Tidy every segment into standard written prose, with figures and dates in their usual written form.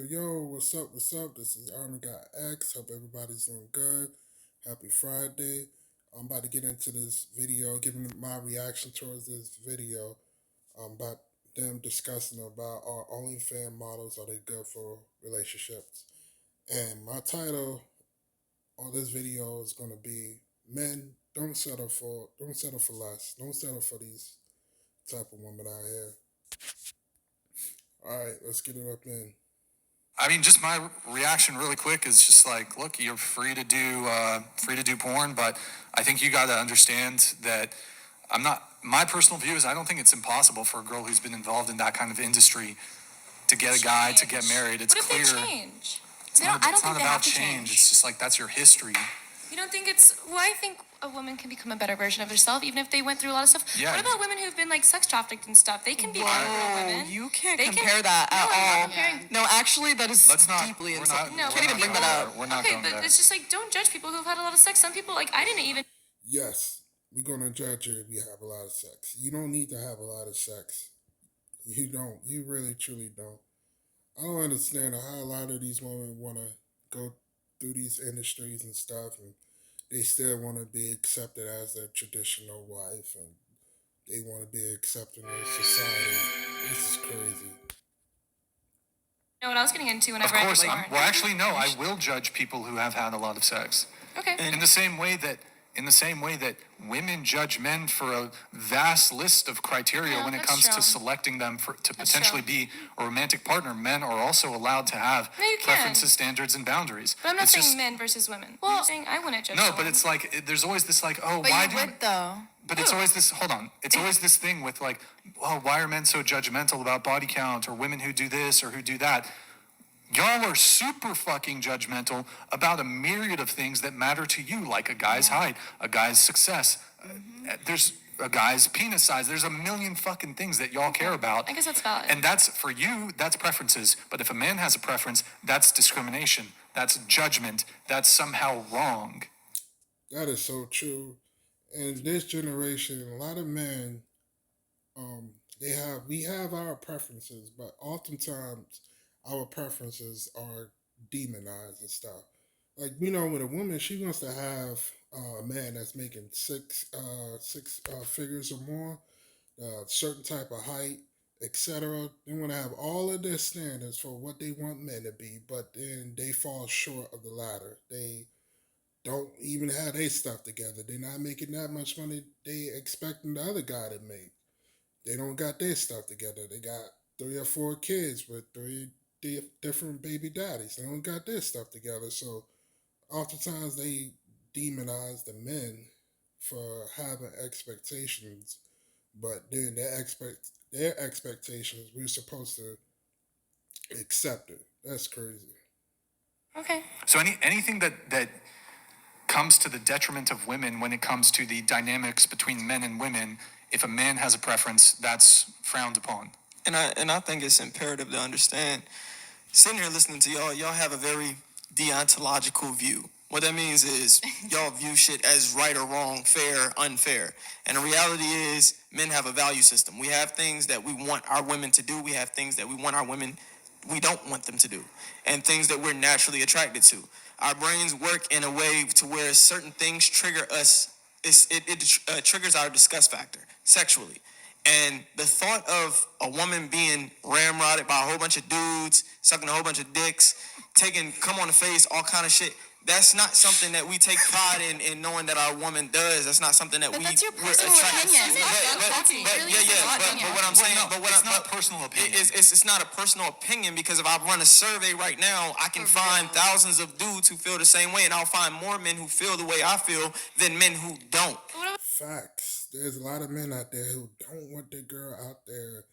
yo, what's up? What's up? This is Army Guy X. Hope everybody's doing good. Happy Friday. I'm about to get into this video, giving my reaction towards this video about them discussing about our OnlyFans models. Are they good for relationships? And my title on this video is going to be Men don't settle for less. Don't settle for these type of women out here. All right, let's get it up in. I mean, just my reaction, really quick, is just like, look, you're free to do porn, but I think you got to understand that I'm not. My personal view is I don't think it's impossible for a girl who's been involved in that kind of industry to get a guy to get married. It's What if clear. they change? I don't think they have to change. It's just like that's your history. You don't think it's? Well, I think a woman can become a better version of herself, even if they went through a lot of stuff. Yeah. What about women who've been like sex trafficked and stuff? They can be better women. You can't They compare can, that no, at I'm all. not comparing. No, actually, that is Let's not. deeply We're insulting. not. No, We're Can't not even bring going that there. up. We're not Okay, going but there. it's just like don't judge people who've had a lot of sex. Some people like I didn't even. Yes, we're gonna judge you if you have a lot of sex. You don't need to have a lot of sex. You don't. You really truly don't. I don't understand how a lot of these women want to go through these industries and stuff, and they still want to be accepted as a traditional wife, and they want to be accepted in society. This is crazy. Know what I was getting into when Of I read course. the porn. Well, actually, no. I will judge people who have had a lot of sex. Okay. In the same way that women judge men for a vast list of criteria Yeah, when it that's comes to true. selecting them to That's potentially true. be a romantic partner, men are also allowed to have No, you can. preferences, standards, and boundaries. But I'm not It's saying just- men versus women. Well, I'm saying I wouldn't judge. No, someone. but it's like there's always this like, oh, But why you do would though. but it's always this. Hold on. It's always this thing with like, oh, why are men so judgmental about body count or women who do this or who do that? Y'all are super fucking judgmental about a myriad of things that matter to you, like a guy's height, a guy's success. There's a guy's penis size. There's a million fucking things that y'all care about. I guess that's valid. And that's for you, that's preferences. But if a man has a preference, that's discrimination. That's judgment. That's somehow wrong. That is so true. In this generation, a lot of men, we have our preferences, but oftentimes our preferences are demonized and stuff. Like with a woman, she wants to have a man that's making six figures or more, certain type of height, etc. They want to have all of their standards for what they want men to be, but then they fall short of the latter. They don't even have their stuff together. They're not making that much money they expecting the other guy to make. They don't got their stuff together. They got 3 or 4 kids with three different baby daddies. They don't got their stuff together. So oftentimes they demonize the men for having expectations, but then their expectations we're supposed to accept it. That's crazy. Okay. So anything that comes to the detriment of women when it comes to the dynamics between men and women, if a man has a preference, that's frowned upon. And I think it's imperative to understand. Sitting here listening to y'all have a very deontological view. What that means is y'all view shit as right or wrong, fair, unfair. And the reality is men have a value system. We have things that we want our women to do. We have things that we don't want them to do. And things that we're naturally attracted to. Our brains work in a way to where certain things trigger us. It triggers our disgust factor sexually. And the thought of a woman being ramrodded by a whole bunch of dudes, sucking a whole bunch of dicks, taking come on the face, all kind of shit. That's not something that we take pride in knowing that our woman does. That's not something that But that's your we're personal attracted- opinion. But what I'm saying, It's not a personal opinion. it's not a personal opinion because if I run a survey right now, I can find thousands of dudes who feel the same way, and I'll find more men who feel the way I feel than men who don't. Facts. There's a lot of men out there who don't want their girl out there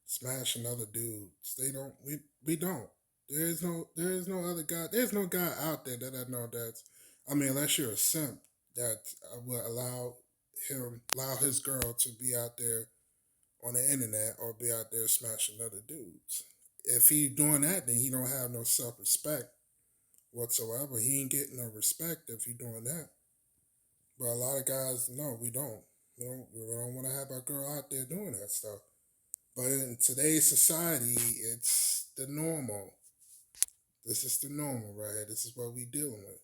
smashing other dudes. They don't. We don't. There is no other guy. There's no guy out there that I know that's. I mean, unless you're a simp that will allow his girl to be out there on the internet or be out there smashing other dudes. If he doing that, then he don't have no self respect whatsoever. He ain't getting no respect if he doing that. But a lot of guys, no, we don't. We don't want to have our girl out there doing that stuff. But in today's society, it's the normal. This is the normal right here. This is what we dealing with.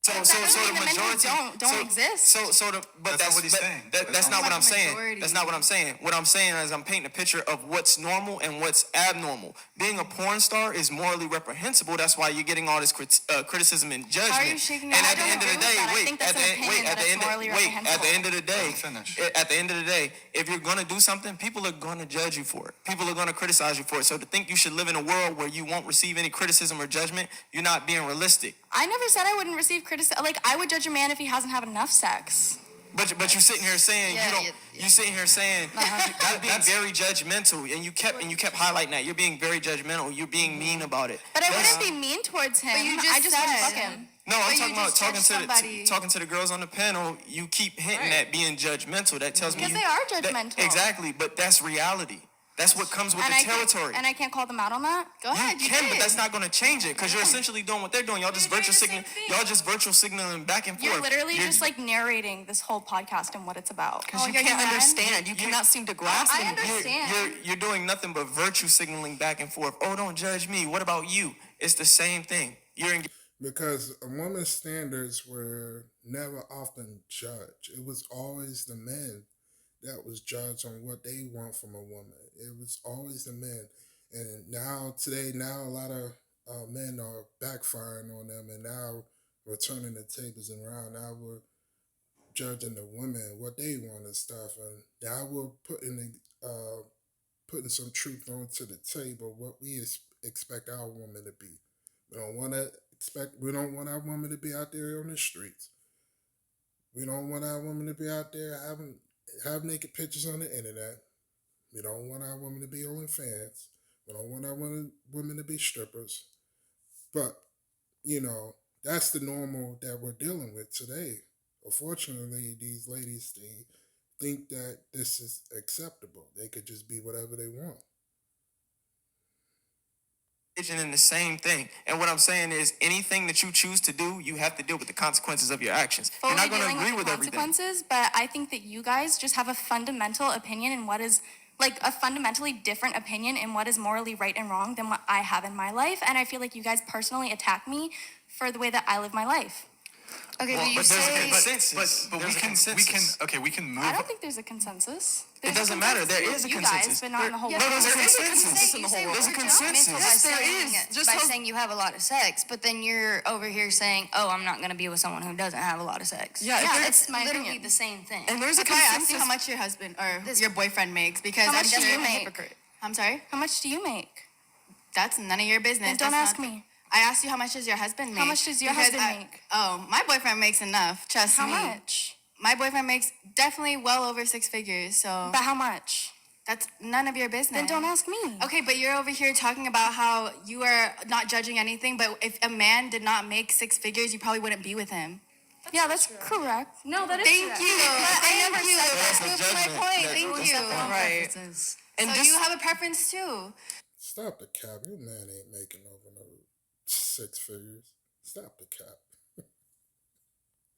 So That so doesn't so mean the the men who majority don't exist. So the but That's not what he's saying. That's not Talking what about I'm the saying. majority. That's not what I'm saying. What I'm saying is I'm painting a picture of what's normal and what's abnormal. Being a porn star is morally reprehensible. That's why you're getting all this criticism and judgment. How are you shaking your And head? at the I end of don't the agree day, with that. I wait, think that's at the an end, opinion wait, at that the it's end, morally wait, at the reprehensible. end of the day, Finish. at the end of the day, if you're gonna do something, people are gonna judge you for it. People are gonna criticize you for it. So to think you should live in a world where you won't receive any criticism or judgment, you're not being realistic. I never said I wouldn't receive criticism. Like, I would judge a man if he hasn't had enough sex. But you're sitting here saying Yeah, you don't. yeah. You're sitting here saying you're being very judgmental, and you kept highlighting that you're being very judgmental. You're being mean about it. But I wouldn't be mean towards him. But you I just just wouldn't said- fuck him. No, I'm But you talking about just talking judged to somebody. talking to the girls on the panel. You keep hinting at being judgmental. That tells me Because you, they are that- judgmental. exactly, but that's reality. That's what comes with And the I can't- territory. and I can't call them out on that? Go ahead, You you can, did. but that's not going to change it because you're essentially doing what they're doing. Y'all just You're doing virtual the signaling. same thing. Y'all just virtual signaling back and forth. You're literally just like narrating this whole podcast and what it's about. Because you can't understand. You cannot seem to grasp I it. understand. You're doing nothing but virtue signaling back and forth. Oh, don't judge me. What about you? It's the same thing. You're Because a woman's standards were never often judged. It was always the men that was judged on what they want from a woman. It was always the men. And now a lot of men are backfiring on them, and now we're turning the tables around. Now we're judging the women what they want and stuff, and now we're putting some truth onto the table what we expect our woman to be. We don't want our woman to be out there on the streets. We don't want our woman to be out there have naked pictures on the internet. We don't want our women to be OnlyFans. We don't want our women to be strippers. But, that's the normal that we're dealing with today. Unfortunately, these ladies, they think that this is acceptable. They could just be whatever they want. in the same thing. And what I'm saying is anything that you choose to do, you have to deal with the consequences of your actions. You're not going to agree with everything. Consequences, but I think that you guys just have a fundamental opinion in what is like a fundamentally different opinion in what is morally right and wrong than what I have in my life. And I feel like you guys personally attack me for the way that I live my life. Okay, Well, but you but there's a say... consensus. But There's a consensus. we can move. I don't think there's a consensus. It doesn't matter. There is a you consensus. guys, but not in the whole Yeah, world. there's a there is consensus in the whole world. There's a consensus. Yes, there saying, is. Just by how- saying you have a lot of sex, but then you're over here saying, "Oh, I'm not going to be with someone who doesn't have a lot of sex." Yeah, Yeah, it's my literally opinion. the same thing. And there's a Okay, I consensus. see how much your husband or This- your boyfriend makes because How I'm much do definitely you a make? hypocrite. I'm sorry? How much do you make? That's none of your business. Then don't That's ask not- me. I asked you how much does your husband make? How much does your Because husband make? Oh, my boyfriend makes enough. Trust How me. much? My boyfriend makes definitely well over 6 figures. So But how much? that's none of your business. Then don't ask me. Okay, but you're over here talking about how you are not judging anything. But if a man did not make 6 figures, you probably wouldn't be with him. Yeah, that's correct. No, that is Thank correct. you. I never Thank you. said That that. proves my point. Thank you. Right. And so you have a preference too. Stop the cap. Your man ain't making over no 6 figures. Stop the cap.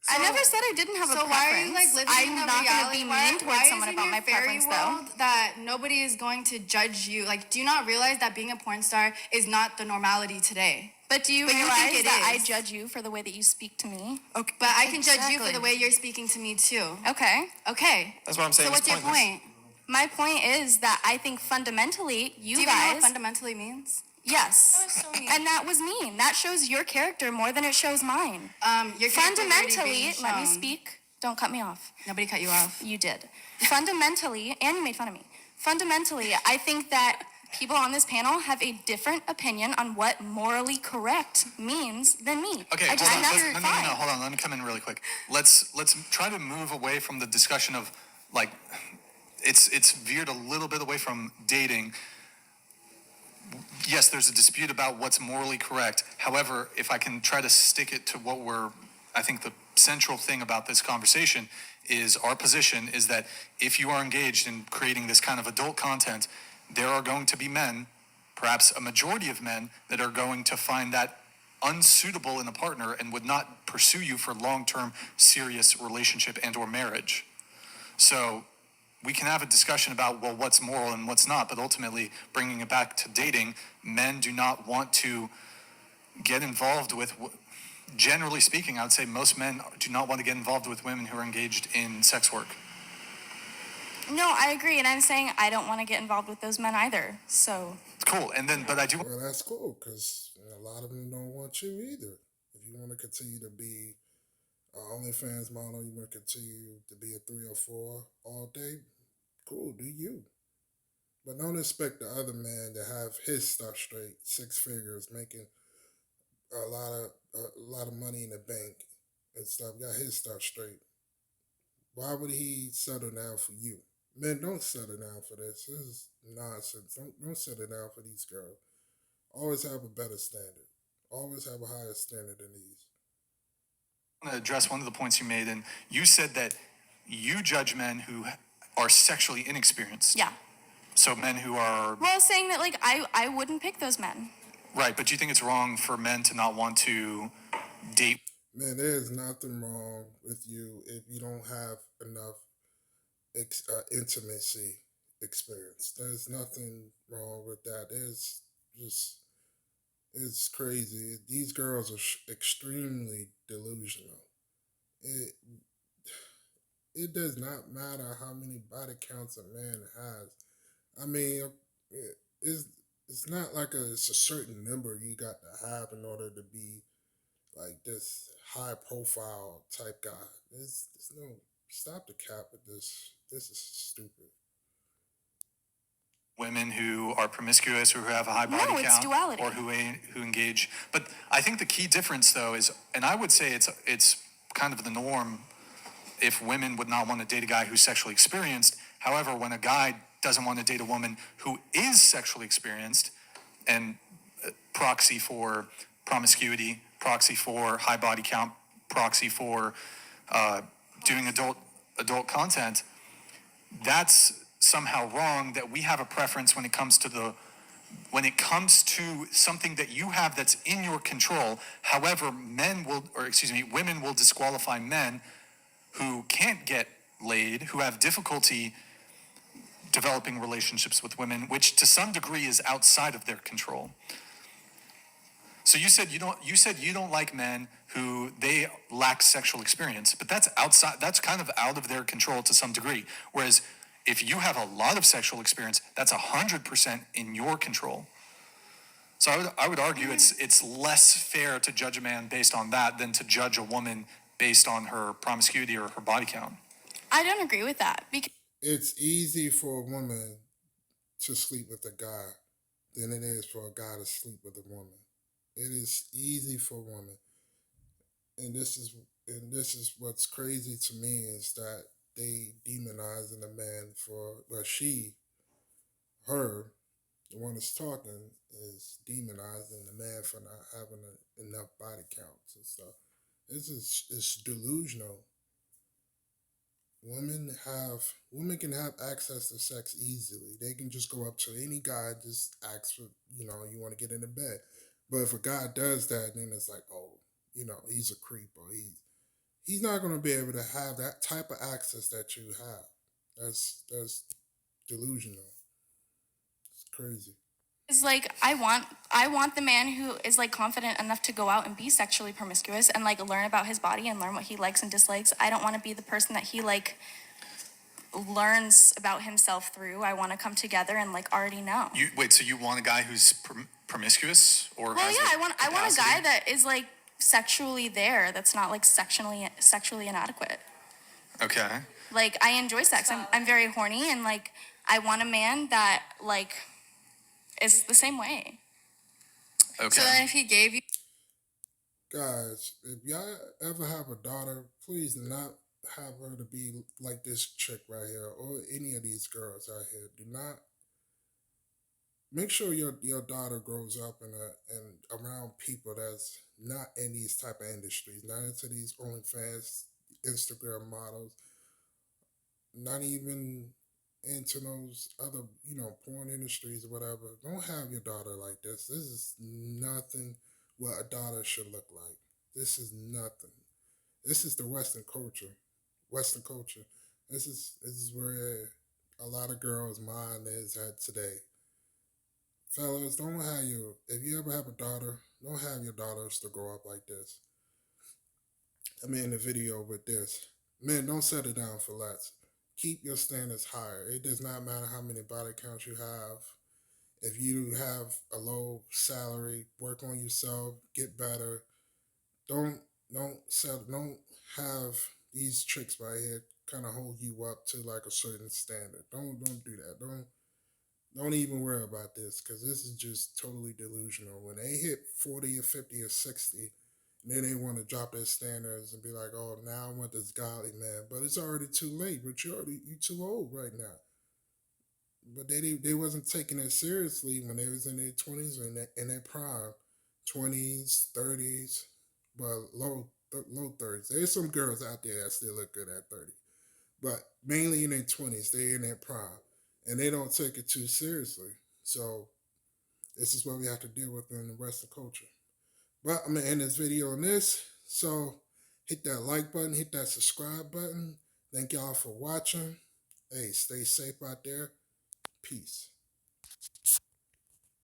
I never said I didn't have a So preference. why are you like living I'm in a not gonna reality? be Why- mean towards why someone is in about your my fairy preference, though. world that nobody is going to judge you? Like, do you not realize that being a porn star is not the normality today? But do you But you realize think it that I is. judge you for the way that you speak to me? Okay, but I can judge you for Exactly. the way you're speaking to me too. Okay. Okay. That's what I'm saying. So It's what's your pointless. point? My point is that I think fundamentally, you Do you even know what guys. fundamentally means? Yes. That was so mean. And that was mean. That shows your character more than it shows mine. Your character's already Fundamentally, being let me shown. speak. Don't cut me off. Nobody cut you off. You did. Fundamentally, and you made fun of me. Fundamentally, I think that people on this panel have a different opinion on what morally correct means than me. Okay, I just hold on. never No, hold on. Let me come in really quick. Let's try to move away from the discussion of like it's veered a little bit away from dating. Yes, there's a dispute about what's morally correct. However, if I can try to stick it to I think the central thing about this conversation is our position is that if you are engaged in creating this kind of adult content, there are going to be men, perhaps a majority of men, that are going to find that unsuitable in a partner and would not pursue you for long-term serious relationship and or marriage. So we can have a discussion about, well, what's moral and what's not, but ultimately bringing it back to dating, men do not want to get involved with, generally speaking, I would say most men do not want to get involved with women who are engaged in sex work. No, I agree, and I'm saying I don't want to get involved with those men either. So Cool. And then, but I do. Well, that's cool because a lot of them don't want you either. If you want to continue to be an OnlyFans model, you want to continue to be a 304 all day, cool, do you. But don't expect the other man to have his stuff straight, six figures, making a lot of money in the bank and stuff, got his stuff straight. Why would he settle down for you? Men, don't settle down for this. This is nonsense. Don't settle down for these girls. Always have a better standard. Always have a higher standard than these. I want to address one of the points you made, and you said that you judge men who are sexually inexperienced. yeah. So men who are Well, saying that like I wouldn't pick those men. right, but do you think it's wrong for men to not want to date? Man, there's nothing wrong with you if you don't have enough intimacy experience. There's nothing wrong with that. Just it's crazy. These girls are extremely delusional. It it does not matter how many body counts a man has. I mean, it's it's not like it's a certain number you got to have in order to be like this high profile type guy. There's no stop the cap with this. This is stupid. Women who are promiscuous or who have a high body No, it's count duality. or who engage. But I think the key difference though is, and I would say it's kind of the norm if women would not want to date a guy who's sexually experienced. However, when a guy doesn't want to date a woman who is sexually experienced, and proxy for promiscuity, proxy for high body count, proxy for doing adult content, that's somehow wrong. That we have a preference when it comes to something that you have that's in your control. However, women will disqualify men who can't get laid, who have difficulty developing relationships with women, which to some degree is outside of their control. So you don't like men who they lack sexual experience, but that's outside, that's kind of out of their control to some degree. Whereas if you have a lot of sexual experience, that's 100% in your control. So I would argue it's less fair to judge a man based on that than to judge a woman based on her promiscuity or her body count. I don't agree with that because It's easy for a woman to sleep with a guy than it is for a guy to sleep with a woman. It is easy for a woman, and this is what's crazy to me is that they demonizing a man for her, the one that's talking is demonizing the man for not having enough body counts and stuff. It's delusional. Women can have access to sex easily. They can just go up to any guy, just ask for you want to get into bed. But if a guy does that, then it's like, oh, he's a creep, or he's not going to be able to have that type of access that you have. That's delusional. It's crazy. it's like I want the man who is like confident enough to go out and be sexually promiscuous and like learn about his body and learn what he likes and dislikes. I don't want to be the person that he like learns about himself through. I want to come together and like already know. You wait, so you want a guy who's promiscuous or Well, has yeah, the I want a capacity? guy that is like sexually there. That's not like sexually inadequate. Okay. Like I enjoy sex. I'm very horny and like I want a man that like is the same way. Okay. So then if he gave you Guys, if y'all ever have a daughter, please do not have her to be like this chick right here or any of these girls out here. Do not make sure your daughter grows up and around people that's not in these type of industries, not into these OnlyFans, Instagram models, not even into those other, porn industries or whatever. Don't have your daughter like this. This is nothing what a daughter should look like. This is nothing. This is the Western culture. Western culture. This is where a lot of girls' mind is at today. Fellas, don't have you, if you ever have a daughter, don't have your daughters to grow up like this. I mean, the video with this. Men, don't settle down for less. Keep your standards higher. It does not matter how many body counts you have. If you have a low salary, work on yourself, get better. Don't don't settle. Don't have these tricks right here kind of hold you up to like a certain standard. Don't do that. Don't even worry about this because this is just totally delusional. When they hit 40 or 50 or 60, and then they want to drop their standards and be like, "Oh, now I want this godly man," but it's already too late. But you too old right now. But they wasn't taking it seriously when they was in their 20s or in their prime, 20s, 30s, but low 30s. There's some girls out there that still look good at 30, but mainly in their 20s, they in their prime, and they don't take it too seriously. So this is what we have to deal with in the Western culture. But I'm gonna end this video on this. So hit that like button, hit that subscribe button. Thank y'all for watching. Hey, stay safe out there. Peace.